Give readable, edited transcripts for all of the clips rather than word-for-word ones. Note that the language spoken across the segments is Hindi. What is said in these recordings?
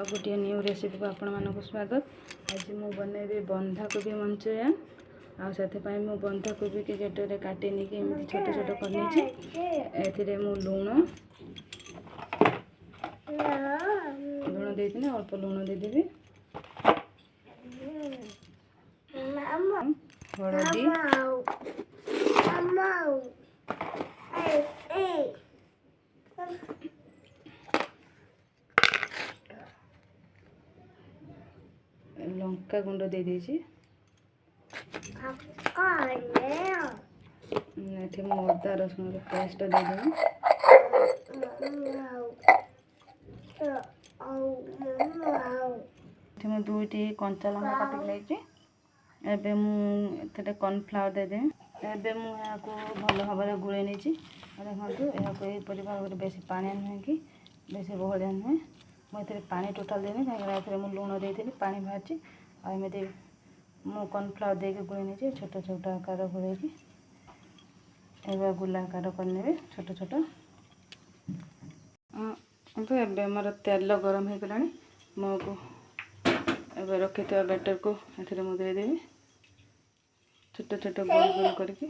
गोटे न्यू रेसिपी को आपण मानक स्वागत। आज मु बनैबी बंधाकोबी मंचूरियन। आपाई मु बंधाकोबी के गेटरे काटी नहीं एमती छोट छोट कर मु लुण देती अल्प लुण देदेवी हलदी लंका गुंड दे दीजिए। ये मु अदा रसुण पेस्ट दे देवी। मु दुईटी कंचा लंका काटिक नहीं एबे मुझे कॉर्नफ्लावर दे देवी। एबे मु भल भाव गोले नहीं देखो यहपरी भाव बेसी पानी नुहे कि बेसी बहलिया नुहे मुझे पानी टोटाल देनी कहीं मुझे लुण देती पानी बाहर आमती मु कॉर्नफ्लावर देके गोले नहीं छोट छोट आकार गोले गोला आकार करने छोट छोट। तो ये मोर तेल गरम हो गला मुझको एवं रखी बैटर को ये मुझे देदेवी छोट छोट गोल गोल करके।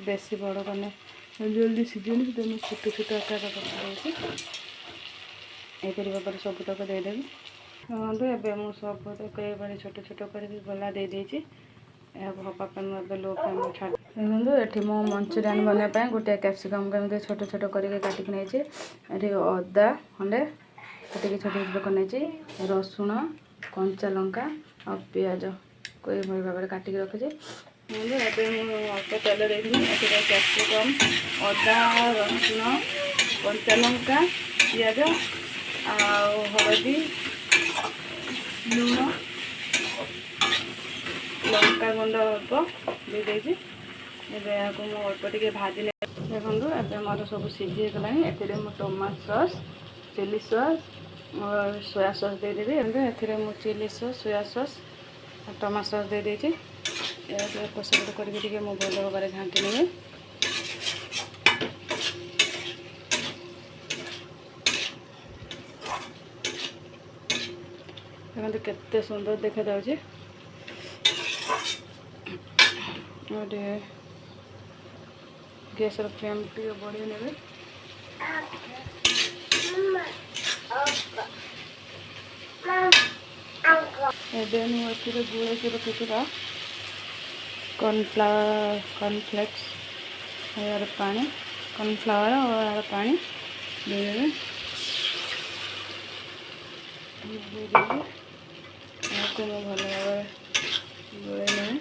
बेसी बड़ करने जल्दी सीझुनि तो मुझे छोट छोट आकार कर भाव सबतक देदेवी। हाँ तो ये मुझे सबतक ये छोट छोट कर गला दे देती हवापाई लो फ्लेम छाड़ देखो। ये मो मंचूरियन बनवाई गोटे कैप्सिकम को छोट छोट करके काटिक नहीं अदा खंडे काटिक छोट छोट कर रसुण कंचा लंका और पियाज को ये भाव में काटिक रखी। अल्प तेल दे कैप्सिकम अदा रसुण कंचा लंका पियाज हलदी लुण लंका गुंड अल्प दे देती अल्प टे भाजी देखो। ये मोर सब सीझी गला टमाटो सॉस चिली सॉस और सोया सॉस दे देवी। ए chilli sauce soya sauce tomato sauce दे देती पसंद करके मो भल भाव घाटी नहीं। देखते केते सुंदर देखा जाउछि। गोटे गैस फ्लेम टी बढ़ी ने मुझे गुड़े रखी कॉर्नफ्लेक्स यार पानी कॉर्नफ्लावर और यार पानी दे को भल भाव गोले नहीं।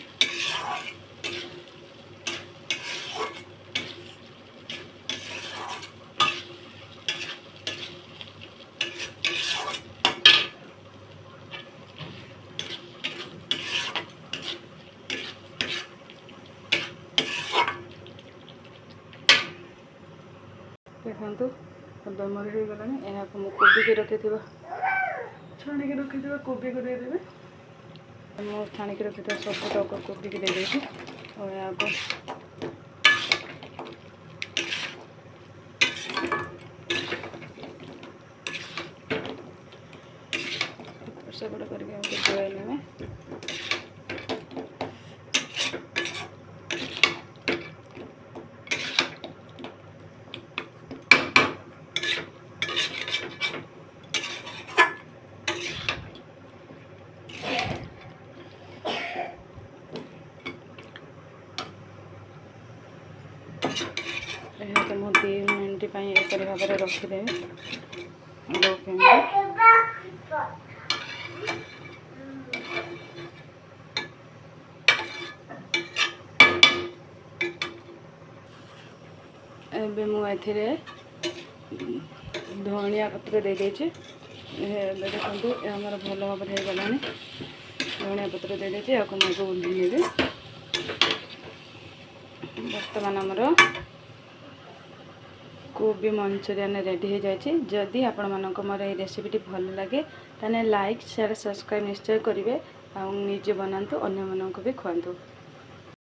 देखो दमर हो गला यहाँ को कोबी के रखी छाणिक रखी कोबी को देदेवे। मुझे छाणिक रखी सब तक कोबी की दे देती और यहाँ को सेपट करके गोलाई में तो मुझे 2 मिनट एपरी भाव में रखीदेवी लो फ्लेम। एबे मुझे धनिया पत्र दे देती देखो आमर भल भाव में गला धनिया पत्र दे देती मुझे ओल्हेबी। बर्तमान आमर कोबी मंचूरियन रेडी हो जाए। जदि आपण मानक मोर ये रेसिपीटी भल लगे ताने लाइक शेयर सब्सक्राइब निश्चय करेंगे। निजे बनातु अन्य मानक भी खुआतु।